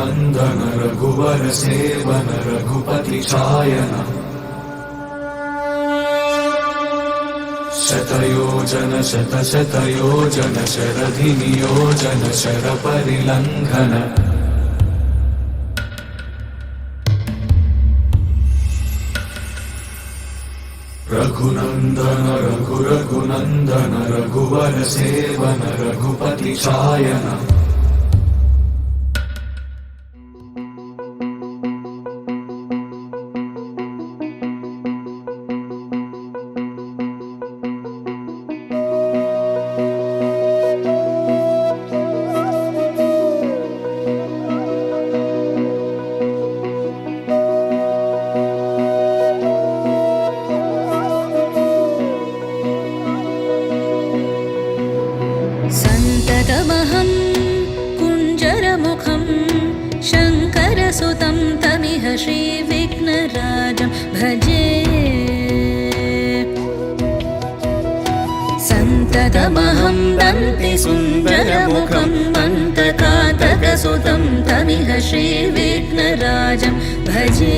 रघुनन्दन रघुवर seven Raghupati चायन शतयोजन शतशतयोजन शरधिनियोजन शरपरिलङ्घन Raghunandan Raghunandan रघुवर seven Raghupati चायन सन्ततमहं कुञ्जरमुखं शङ्करसुतं तमिह श्रीविघ्नराजं भजे सन्ततमहं दन्तिसुन्दरमुखं मन्तकातकसुतं तमिह श्रीविघ्नराजं भजे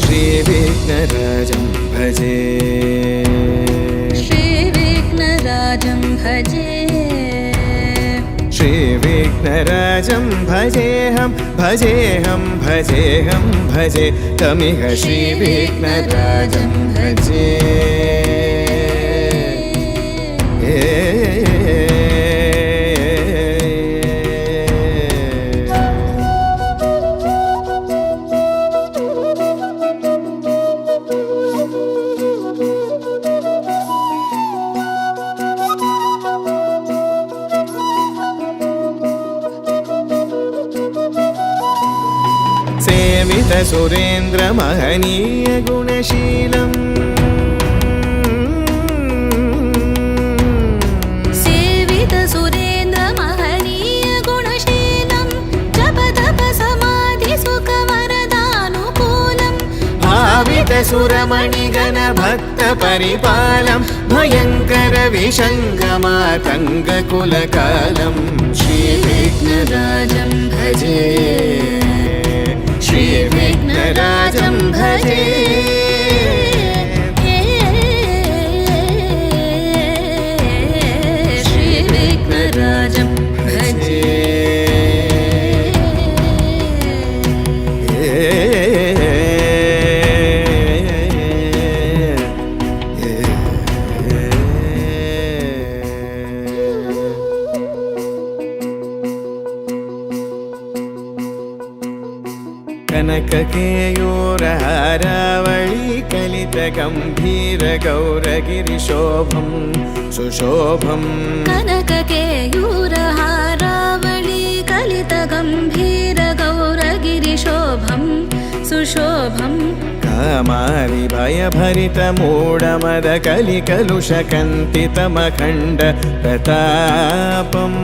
श्रीविघ्नराजं भजे श्रीविघ्नराजं भजे श्रीविघ्नराजं भजेऽहं भजेऽहं भजेऽहं भजे तमिह श्रीविघ्नराजं भजे सेवित सुरेन्द्र महनीय गुणशीलम् सेवित सुरेन्द्र महनीय गुणशीलं जप तप समाधि सुख वरदानुकूलम् भावित सुरमणिगण भक्त परिपालं भयङ्कर विशङ्गमातङ्ग कुलकालं श्रीविघ्नराजं भजे श्रीविघ्नराजं भजे श्रीविघ्नराजं भजे कनककेयूरहारावळी कलितगम्भीर गौरगिरिशोभं सुशोभं कनककेयूरहारावळी कलितगम्भीर गौरगिरिशोभं सुशोभं कामारि भयभरितमूढमद कलिकलुषकन्तितमखण्ड प्रतापम्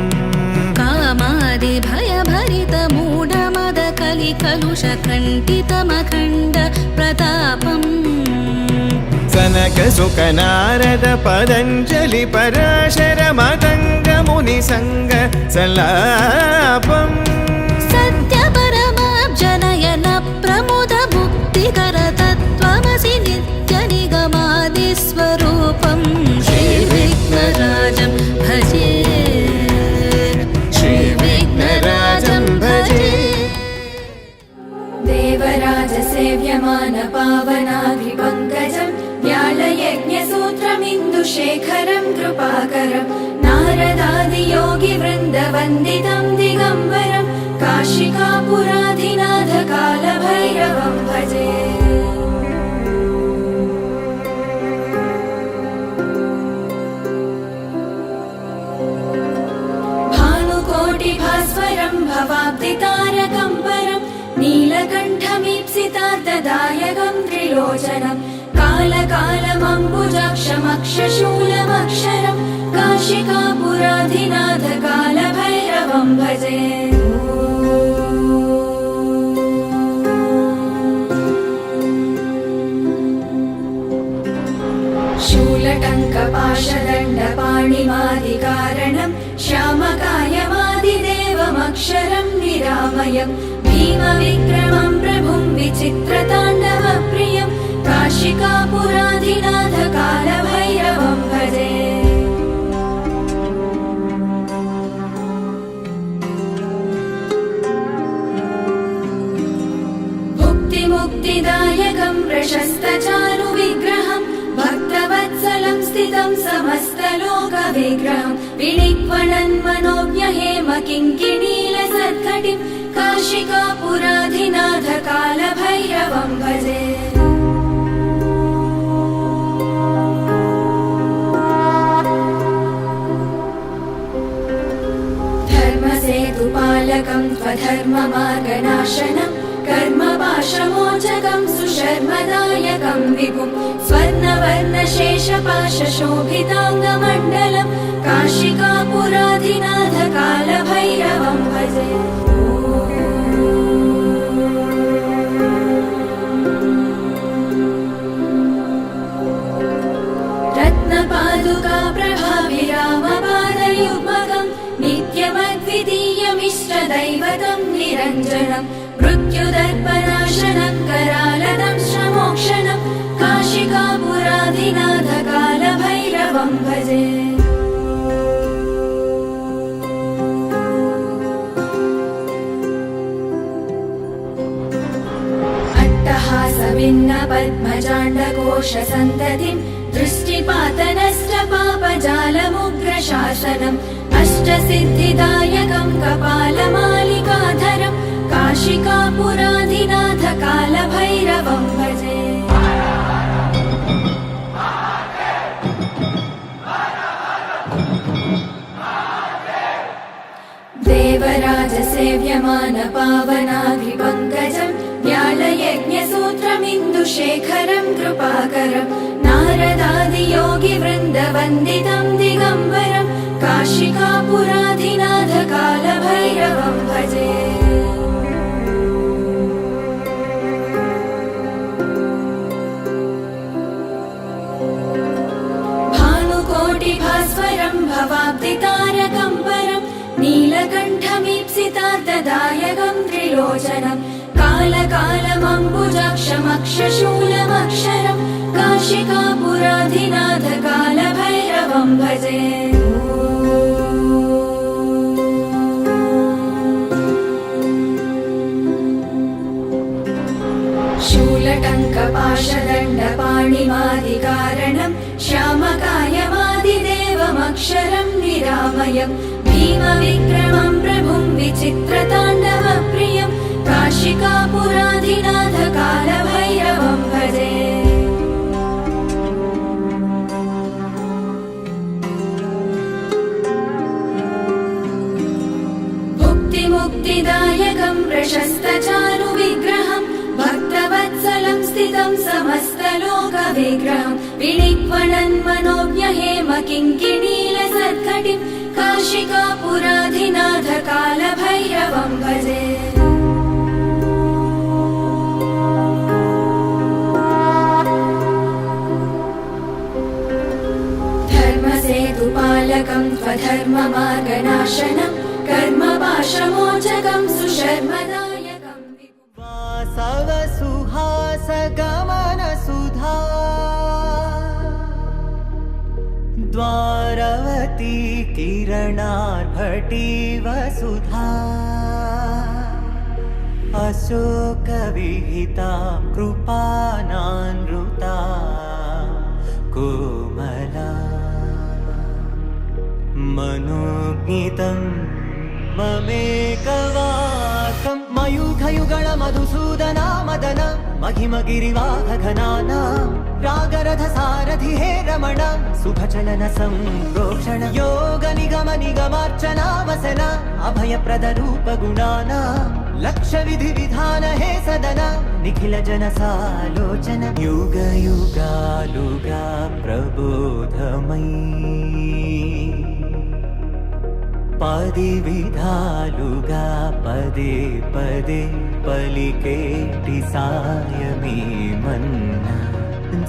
कामादि भयभरितमूढमद कलिकलुषकण्टितमखण्ड प्रतापम् सनक सुख नारद पतञ्जलि पराशर मतङ्ग मुनिसङ्ग सल्लापम् सत्यपरमाब्जनयन प्रमुद मुक्तिकर तत्त्वमसि नित्यनिगमादिस्वरूपं श्रीविघ्नराजं भजे श्रीविघ्नराजं भजे देवराजसेव्यमान पावनाद्रिपङ्कजं व्यालयज्ञसूत्रमिन्दुशेखरं कृपाकरं नारदादियोगिवृन्दवन्दितं दिगम्बरं काशिकापुराधिनाथ कालभैरवं भजे भानुकोटिभास्वरं भवाब्दितारकं परं नीलकण्ठमीप्सितार्थदायकं त्रिलोचनं कालकालमम्बुजाक्षमक्षशूलमक्षरं काशिकापुराधिनाथ कालभैरवं भजे शूलटङ्कपाशदण्डपाणिमादिकारणं श्यामकायमादिदेवमक्षरं निरामयं भीमविक्रमं प्रभुं विचित्रताण्डवप्रियं काशिकापुराधिनाथकालभैरवं भजे। मुक्तिदायकं प्रशस्तचारुविग्रहं भक्तवत्सलं स्थितं समस्तलोकविग्रहं विनिक्वणन् मनोज्ञहेम किङ्किणीलसत्कटिं काशिकापुराधिनाथकालभैरवं भजे। धर्मसेतुपालकं त्वधर्ममार्गनाशनं कर्मपाशमोचकं सुशर्मदायकं विभुं स्वर्णवर्णशेषपाशशोभिताङ्गमण्डलं काशिकापुराधिनाथकालभैरवं भजे। रत्नपादुकाप्रभाभिरामपादयुग्मकं नित्यमद्वितीयमिष्टदैवतं निरञ्जनं मृत्युदर्पनाशनं करालदं श्रमोक्षणं काशिकापुराधिनाथकालभैरवं भजे। अट्टहासभिन्नपद्मजाण्डकोशसन्ततिं दृष्टिपातनष्टपापजालमुग्रशासनम् अष्टसिद्धिदायकं कपालमालिकाधरं काशिकापुराधिनाथकालभैरवं भजे। देवराजसेव्यमानपावनाग्रिपङ्कजं व्यालयज्ञसूत्रमिन्दुशेखरं कृपाकरं नारदादियोगिवृन्दवन्दितं दिगम्बरं काशिकापुराधिनाथकालभैरवं भजे। भानुकोटिभास्वरं भवाब्धितारकं परं नीलकण्ठमीप्सितार्थदायकं त्रिलोचनं कालकालमम्बुजाक्षमक्षशूलमक्षरं काशिकापुराधिनाथकालभैरवं भजे। शूलटङ्कपाशदण्डपाणिमादिकारणं श्यामकायमादिदेवमक्षरं निरामयं भीमविक्रमं प्रभुं विचित्रताण्डवप्रियं काशिकापुराधिनाथकालभैरवं भजे। भुक्तिमुक्तिदायकं प्रशस्तचारुविग्रहं भक्तवत्सलं स्थितं समस्तलोकविग्रहं विनिक्वणन् मनोज्ञहेम किङ्किणीलसत्कटिं काशिकापुराधिनाथकालभैरवं भजे। धर्मसेतुपालकं त्वधर्ममार्गनाशनं कर्मपाशमोचकं सुशर्मदायकं वासवसुहासगमनसुधा द्वारवती किरणार्भटीवसुधा अशोकविहिता कृपानानृता कोमला मनोज्ञितं ममेकवाकं मयूखयुगणमधुसूदना मदन महिमगिरिवाहघनाना रागरथसारथि हे रमण शुभचलन सम्प्रोक्षण योगनिगमनिगमार्चनावसन अभयप्रदरूपगुणाना लक्षविधिविधान हे सदन निखिलजनसालोचन युगयुगालुगा प्रबोधमयी पदिविधालुगा पदे पदे पलिकेटि सायमे मन्ना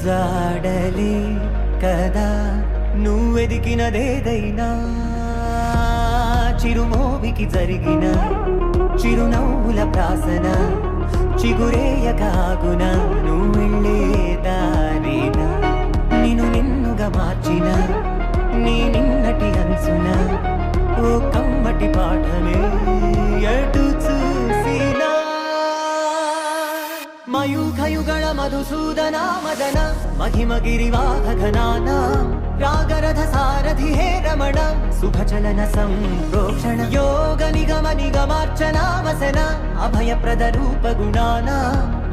जाडले కదా నువ్వెదికినదేదైనా చిరుమోవికి జరిగిన చిరునవ్వుల ప్రాసన చిగురేయకాగున నువ్వెళ్ళే దారిన నిన్ను నిన్నుగా మార్చిన నీ నిన్నటి అంచున ఓ కమ్మటి పాఠమే ఎటు చూసినా మయూఖయుగళ మధుసూదన మదన మహిమ గిరివాహ ఘనాన రాగరథ సారథి హే రమణ శుభచలన సంప్రోక్షణ యోగ నిగమ నిగమార్చనావసన అభయప్రద రూప గుణాన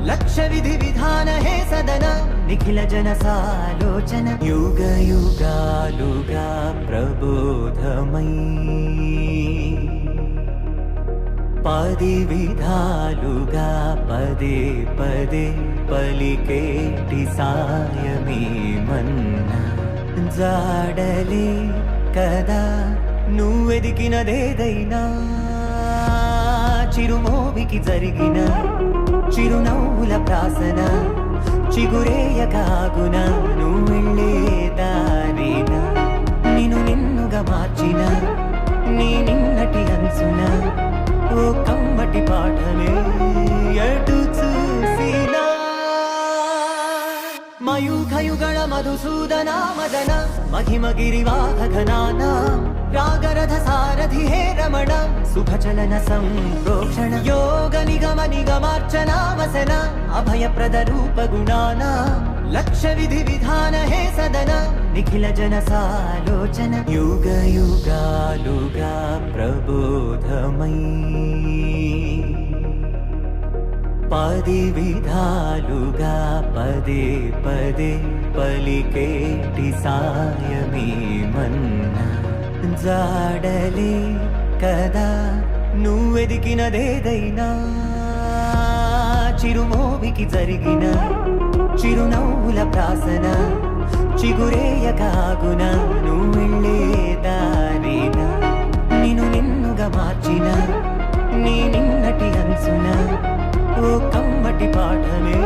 లక్ష్య విధి విధాన హే సదన నిఖిల జన సాలోచన యుగ యుగాలుగా ప్రబోధమై పది విధాలుగా పదే పదే పలికేటి సాయమే మన్నా జాడలే కదా నువ్వెదికినదేదైనా చిరుమోవికి జరిగిన చిరునవ్వుల ప్రాసన చిగురేయకాగున నువ్వెళ్ళే దారిన నిన్ను నిన్నుగా మార్చిన నీ నిన్నటి అంచున ఓ కమ్మటి పాఠమే ఎటు చూసినా మయూఖయుగళ మధుసూదన మదన మహిమ గిరివాహ ఘనాన రాగరథ సారథి హే రమణ శుభచలన సంప్రోక్షణ యోగ నిగమ నిగమార్చనావసన అభయప్రద రూప గుణాన లక్ష్య విధి విధాన హే సదన నిఖిల జన సాలోచన యుగ యుగాలుగా ప్రబోధమై పది విధాలుగా పదే పదే పలికేటి సాయమే మన్నా జాడలే కదా నువ్వెదికినదేదైనా చిరుమోవికి జరిగిన చిరునవ్వుల ప్రాసన చిగురేయకాగున నువ్వెళ్ళే దారిన నిన్ను నిన్నుగా మార్చిన నీ నిన్నటి అంచున ఓ కమ్మటి పాఠమే